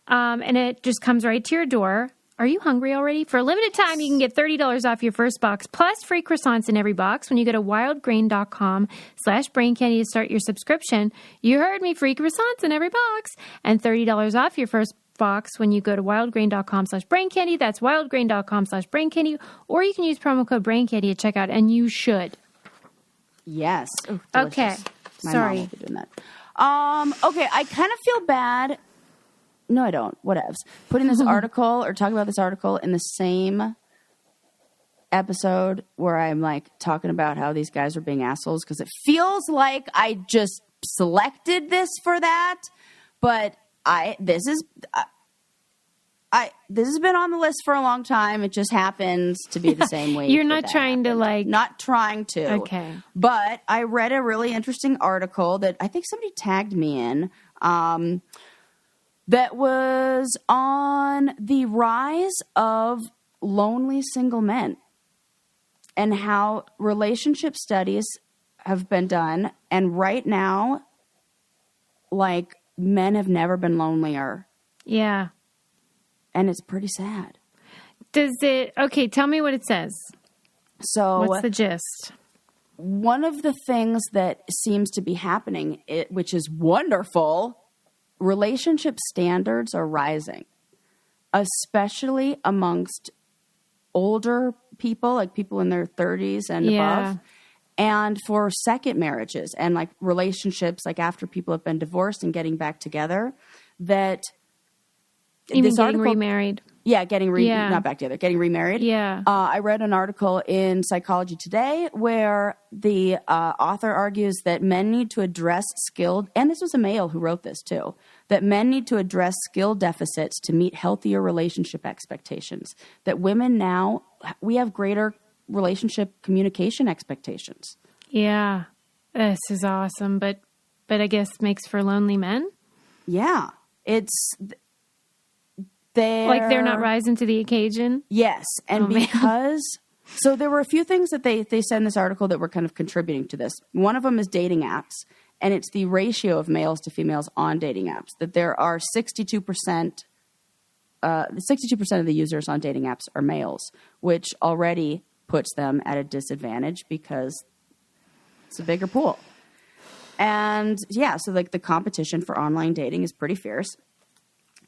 And it just comes right to your door. Are you hungry already? For a limited time, you can get $30 off your first box, plus free croissants in every box when you go to wildgrain.com/braincandy to start your subscription. You heard me, free croissants in every box, and $30 off your first box when you go to wildgrain.com/braincandy. That's wildgrain.com/braincandy, or you can use promo code braincandy at checkout, and you should. Yes. Ooh, okay. My Sorry. mom will be doing that. Okay. I kind of feel bad. No, I don't. Whatevs. Putting this article or talking about this article in the same episode where I'm talking about how these guys are being assholes, because it feels like I just selected this for that. But this has been on the list for a long time. It just happens to be the same week. You're not trying to Not trying to. Okay. But I read a really interesting article that I think somebody tagged me in that was on the rise of lonely single men and how relationship studies have been done. And right now, men have never been lonelier. Yeah. And it's pretty sad. Okay, tell me what it says. So what's the gist? One of the things that seems to be happening, which is wonderful, relationship standards are rising, especially amongst older people, like people in their 30s and above, and for second marriages and like relationships, like after people have been divorced and getting back together, that You mean getting remarried? Yeah, not back together, getting remarried. Yeah. I read an article in Psychology Today where the author argues that men need to address and this was a male who wrote this too, that men need to address skill deficits to meet healthier relationship expectations. That women now, we have greater relationship communication expectations. Yeah. This is awesome, but I guess makes for lonely men? Yeah. They're not rising to the occasion? Yes. And so there were a few things that they said in this article that were kind of contributing to this. One of them is dating apps, and it's the ratio of males to females on dating apps, that there are 62% of the users on dating apps are males, which already puts them at a disadvantage because it's a bigger pool. And yeah, so like the competition for online dating is pretty fierce.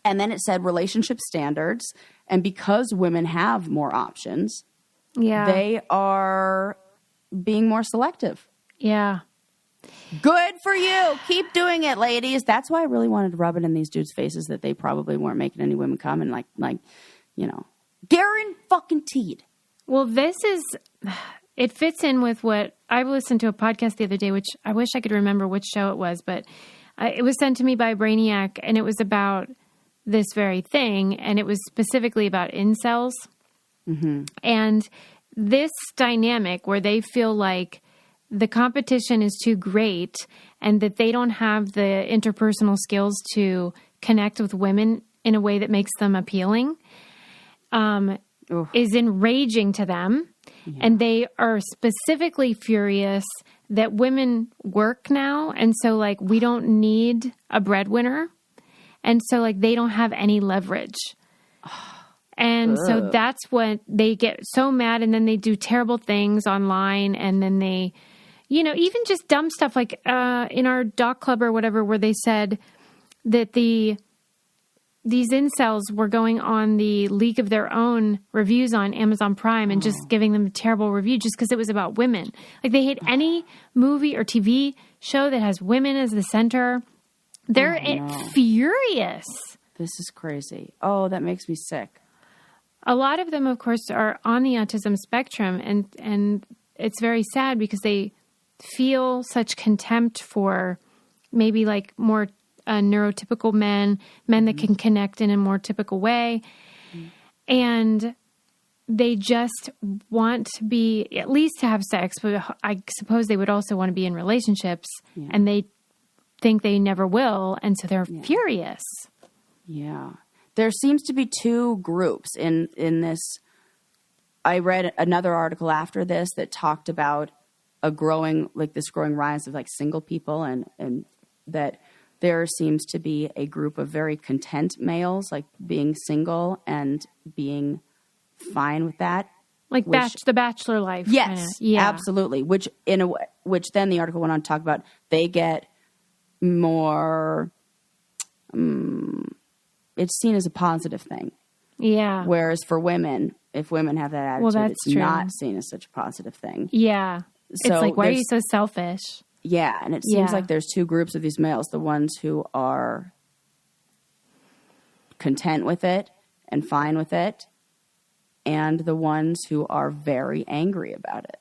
And then it said relationship standards. And because women have more options, they are being more selective. Yeah. Good for you. Keep doing it, ladies. That's why I really wanted to rub it in these dudes' faces that they probably weren't making any women come and guaranteed. Well, it fits in with what I listened to a podcast the other day, which I wish I could remember which show it was, but it was sent to me by Brainiac, and it was about this very thing, and it was specifically about incels. Mm-hmm. And this dynamic where they feel like the competition is too great and that they don't have the interpersonal skills to connect with women in a way that makes them appealing is enraging to them. Yeah. And they are specifically furious that women work now. And so like, we don't need a breadwinner. And so like, they don't have any leverage. And so that's what they get so mad. And then they do terrible things online. And then they, even just dumb stuff like in our doc club or whatever, where they said that these incels were going on the League of Their Own reviews on Amazon Prime and just giving them a terrible review just because it was about women. Like they hate any movie or TV show that has women as the center. They're furious. This is crazy. Oh, that makes me sick. A lot of them, of course, are on the autism spectrum, and it's very sad because they feel such contempt for maybe like more neurotypical men that can connect in a more typical way. And they just want to be, at least to have sex, but I suppose they would also want to be in relationships, and they think they never will, and so they're furious. Yeah. There seems to be two groups in this. I read another article after this that talked about a growing rise of like single people, and that there seems to be a group of very content males, like being single and being fine with that. Like the bachelor life. Yes, kinda. Yeah. Absolutely. Which then the article went on to talk about, they get more, it's seen as a positive thing. Yeah. Whereas for women, if women have that attitude, it's true. not seen as such a positive thing. Yeah. So it's like, why are you so selfish? Yeah. And it seems like there's two groups of these males, the ones who are content with it and fine with it, and the ones who are very angry about it.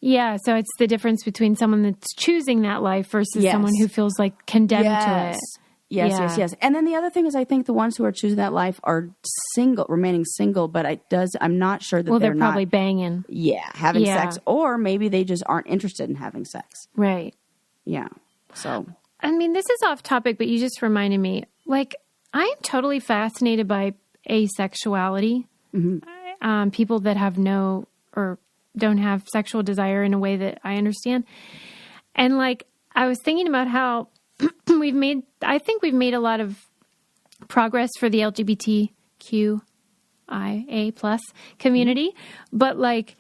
Yeah, so it's the difference between someone that's choosing that life versus someone who feels like condemned to it. Yes. And then the other thing is, I think the ones who are choosing that life are remaining single, but I'm not sure that they're probably banging. Yeah, having sex, or maybe they just aren't interested in having sex. Right. Yeah. So, I mean, this is off topic, but you just reminded me, like, I am totally fascinated by asexuality. Mm-hmm. People that have no or don't have sexual desire in a way that I understand. And like, I was thinking about how I think we've made a lot of progress for the LGBT LGBTQIA+ community, but like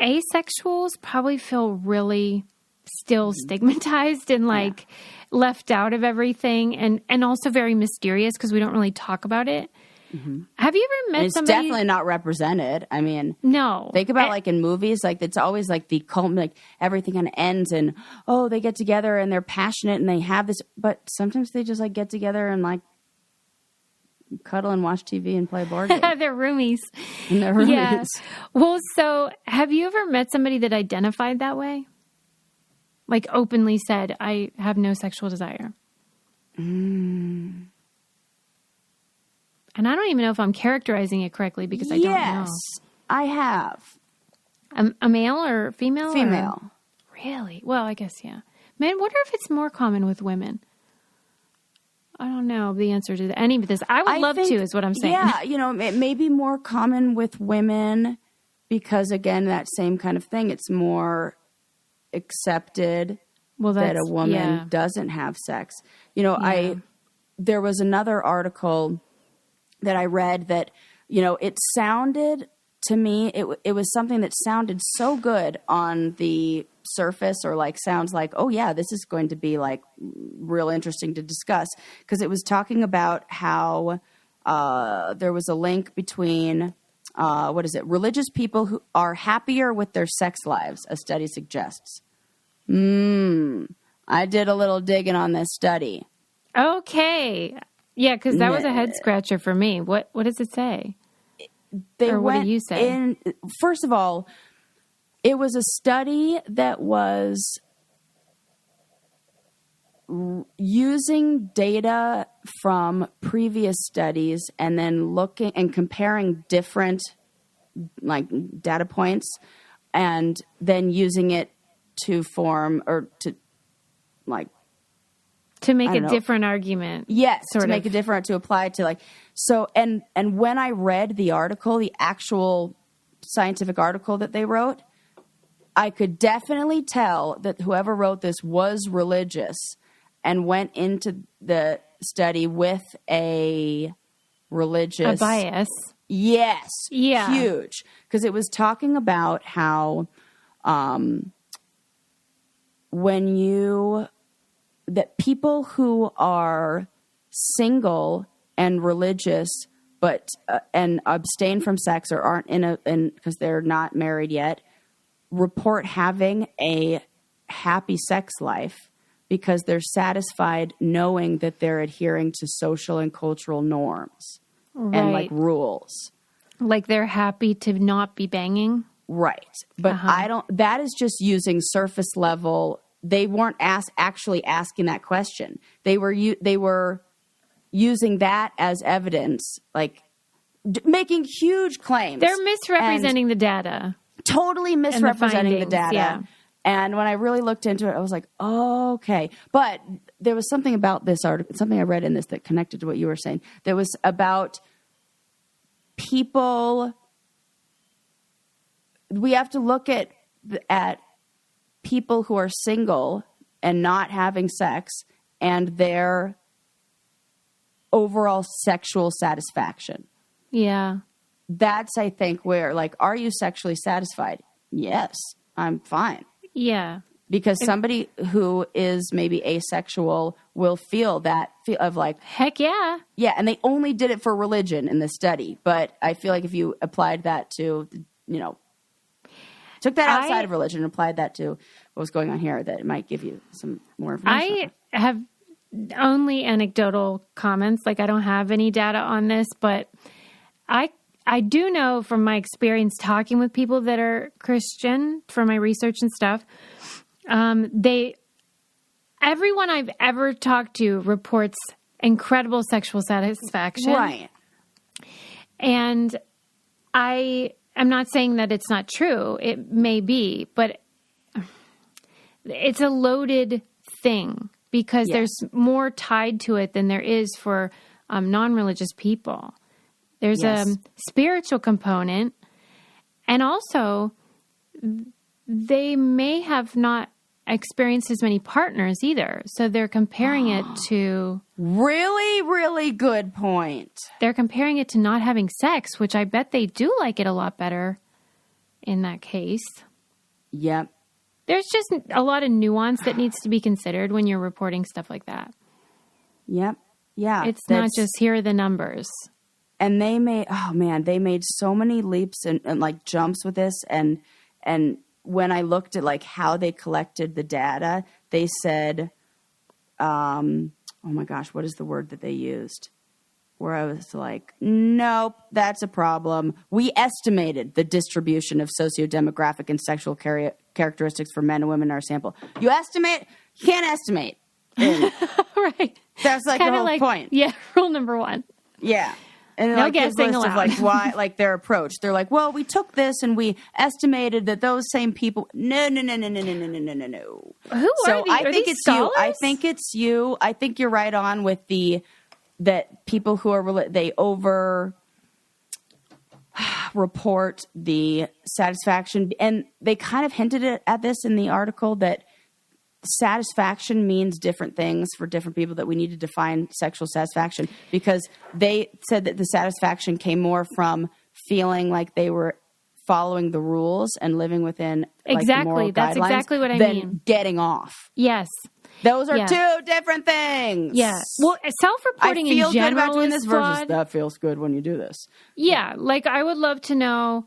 asexuals probably feel really still stigmatized and like left out of everything, and also very mysterious because we don't really talk about it. Have you ever met It's somebody? definitely not represented. I mean, No. think about like in movies, like it's always like the cult, like everything kind of ends and they get together and they're passionate and they have this, but sometimes they just like get together and like cuddle and watch TV and play board games. They're roomies. And they're roomies. Yeah. Well, so have you ever met somebody that identified that way? Like openly said, I have no sexual desire. And I don't even know if I'm characterizing it correctly because I don't know. Yes, I have. A male or female? Female. Or? Really? Well, I guess, yeah. Man, wonder if it's more common with women. I don't know the answer to any of this. I would love to, is what I'm saying. Yeah, it may be more common with women because, again, that same kind of thing. It's more accepted that a woman doesn't have sex. There was another article that I read that, it sounded to me, it was something that sounded so good on the surface, or like sounds like, oh yeah, this is going to be like real interesting to discuss, because it was talking about how there was a link between religious people who are happier with their sex lives, a study suggests. I did a little digging on this study. Okay. Yeah, because that was a head scratcher for me. What does it say? What do you say? First of all, it was a study that was using data from previous studies and then looking and comparing different like data points and then using it to form or to like to make a different argument. Yes, to make a different, to apply to like, so, and when I read the article, the actual scientific article that they wrote, I could definitely tell that whoever wrote this was religious and went into the study with a religious... A bias. Yes. Yeah. Huge. Because it was talking about how that people who are single and religious but and abstain from sex or aren't because they're not married yet, report having a happy sex life because they're satisfied knowing that they're adhering to social and cultural norms and like rules. Like they're happy to not be banging. Right. But that is just using surface level. They weren't actually asking that question. They were using that as evidence, like making huge claims. They're misrepresenting the data. Totally misrepresenting the data. Yeah. And when I really looked into it, I was like, oh, okay. But there was something about this article, something I read in this that connected to what you were saying. That was about people. We have to look at people who are single and not having sex and their overall sexual satisfaction. Yeah. That's, I think, where, like, are you sexually satisfied? Yes, I'm fine. Yeah. Because somebody who is maybe asexual will feel that feel of like... Heck yeah. Yeah, and they only did it for religion in this study. But I feel like if you applied that to, took that outside of religion and applied that to what was going on here, that it might give you some more information. I have only anecdotal comments. Like, I don't have any data on this, but I do know from my experience talking with people that are Christian for my research and stuff, everyone I've ever talked to reports incredible sexual satisfaction. Right. And I'm not saying that it's not true. It may be, but it's a loaded thing because there's more tied to it than there is for non-religious people. There's a spiritual component, and also they may have not experienced as many partners either. So they're comparing it to... Really, really good point. They're comparing it to not having sex, which I bet they do like it a lot better in that case. Yep. There's just a lot of nuance that needs to be considered when you're reporting stuff like that. Yep. Yeah. It's not just here are the numbers. And they made so many leaps and like jumps with this. And when I looked at like how they collected the data, they said, oh my gosh, what is the word that they used? Where I was like, nope, that's a problem. We estimated the distribution of sociodemographic and sexual characteristics for men and women in our sample. You estimate? You can't estimate. Right. That's like Kinda the whole point. Yeah, rule number one. Yeah. And No like this guessing list of allowed. like why, like their approach. They're like, well, we took this and we estimated that those same people. No. Who So are these? I Are think these it's you. I scholars? think it's you. I think you're right on with that people who are they over report the satisfaction, and they kind of hinted at this in the article that satisfaction means different things for different people, that we need to define sexual satisfaction, because they said that the satisfaction came more from feeling like they were following the rules and living within like, the moral That's guidelines exactly what I than mean. getting off. Yes. Those are Yeah. two different things. Yeah. Well, self-reporting I feel in good general about doing is this versus flawed. that feels good when you do this. Yeah. Like I would love to know,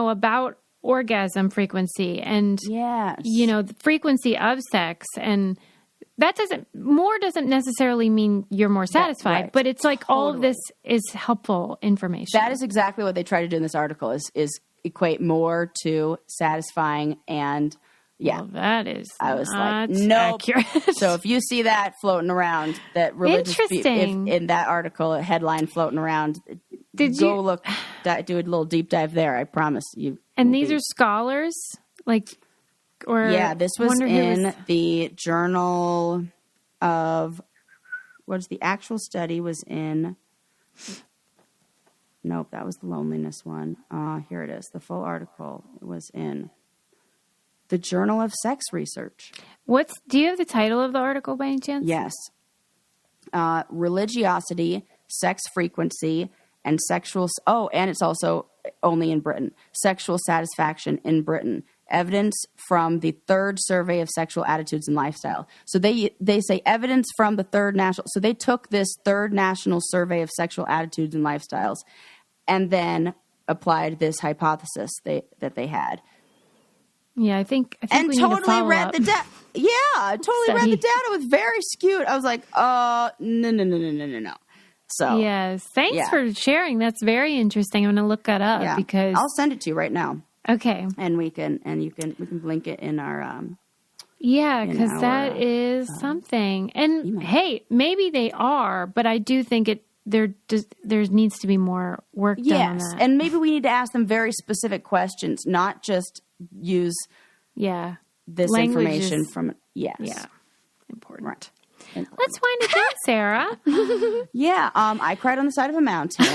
about orgasm frequency and, Yes. the frequency of sex, and that doesn't necessarily mean you're more satisfied, right. but it's like all of Totally. this is helpful information. That is exactly what they try to do in this article is equate more to satisfying and yeah. Well, that is I was like, not nope. accurate. So if you see that floating around, that religious Interesting. in that article, a headline floating around, do a little deep dive there. I promise you. And these are scholars, This was in the Journal of, the actual study was in, nope, that was the loneliness one. Here it is. The full article was in the Journal of Sex Research. Do you have the title of the article by any chance? Yes. Religiosity, sex frequency, and sexual... Oh, and it's also only in Britain. Sexual satisfaction in Britain. Evidence from the third survey of sexual attitudes and lifestyle. So they say evidence from the third national... So they took this third national survey of sexual attitudes and lifestyles and then applied this hypothesis that they had. Yeah, I think and we need totally to follow read up. the data. Yeah, totally read the data. It was very skewed. I was like, no. So yes, thanks for sharing. That's very interesting. I'm going to look that up because I'll send it to you right now. Okay, and we can link it in our because that is something. And email. Hey, maybe they are, but I do think there needs to be more work done on that. And maybe we need to ask them very specific questions, not just use this Language information is, from important. Right. Let's wind it down, Sarah. I cried on the side of a mountain.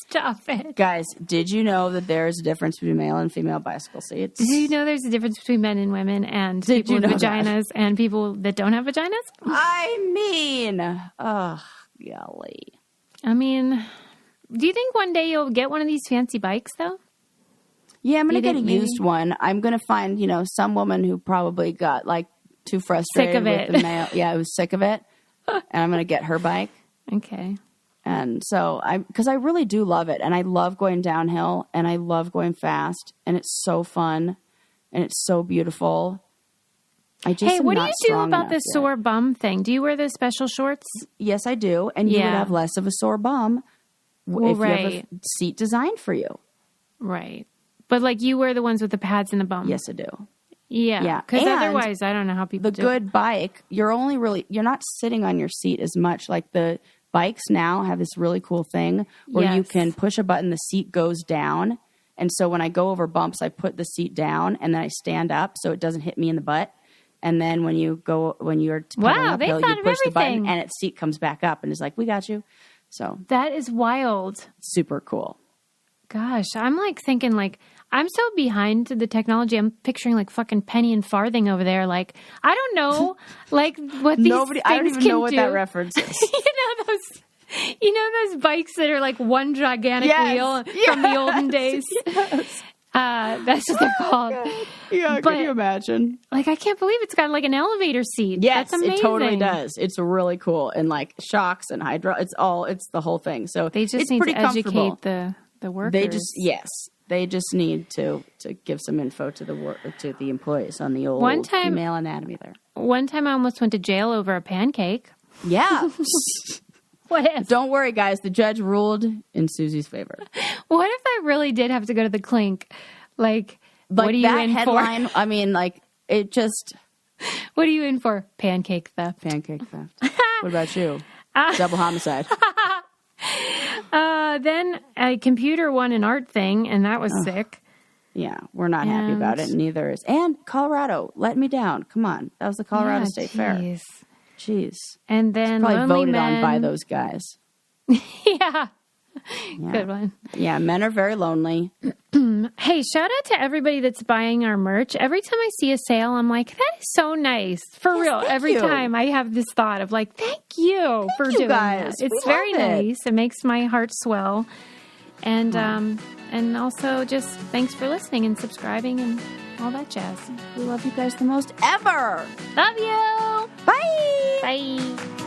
Stop it. Guys, did you know that there's a difference between male and female bicycle seats? Did you know there's a difference between men and women and people with vaginas and people that don't have vaginas? I mean, golly. I mean, do you think one day you'll get one of these fancy bikes, though? Yeah, I'm going to get a used one. I'm going to find, some woman who probably got, too frustrated with the male. Yeah, I was sick of it. And I'm going to get her bike. Okay. And so because I really do love it. And I love going downhill and I love going fast. And it's so fun. And it's so beautiful. What do you do about this sore bum thing? Do you wear those special shorts? Yes, I do. And you would have less of a sore bum if you have a seat designed for you. Right. But you wear the ones with the pads in the bum. Yes, I do. Yeah. Because otherwise, I don't know how people do it. The good bike, you're not sitting on your seat as much. Like the bikes now have this really cool thing where you can push a button, the seat goes down. And so when I go over bumps, I put the seat down and then I stand up so it doesn't hit me in the butt. And then when you're pedaling uphill, you push the button and its seat comes back up and is like, we got you. So that is wild. Super cool. Gosh, I'm thinking I'm so behind the technology. I'm picturing like fucking penny and farthing over there. Like, I don't know, like what these things I don't even can know what do. that reference is. You know those bikes that are like one gigantic wheel from the olden days? Yes. That's what they're called. Yeah, But, can you imagine? Like, I can't believe it's got like an elevator seat. Yes, That's amazing. it totally does. It's really cool. And like shocks and it's the whole thing. So They just it's need pretty to comfortable. educate the workers. They just need to give some info to the employees on the old female anatomy there. One time I almost went to jail over a pancake. Yeah. What if? Don't worry, guys. The judge ruled in Susie's favor. What if I really did have to go to the clink? Like what are you that in headline, for? I mean, like, it just... What are you in for? Pancake theft. Pancake theft. What about you? Double homicide. Then a computer won an art thing, and that was sick. Yeah, we're not happy about it. Neither is... And Colorado let me down. Come on. That was the Colorado State Fair. Jeez. And then probably Lonely voted Men. on by those guys. Yeah. Good one. Yeah, men are very lonely. Hey, shout out to everybody that's buying our merch. Every time I see a sale, I'm like, that is so nice. For real. Every time I have this thought of like, thank you for doing guys. that. It's We very love it. nice. It makes my heart swell. And also just thanks for listening and subscribing and all that jazz. We love you guys the most ever. Love you. Bye. Bye.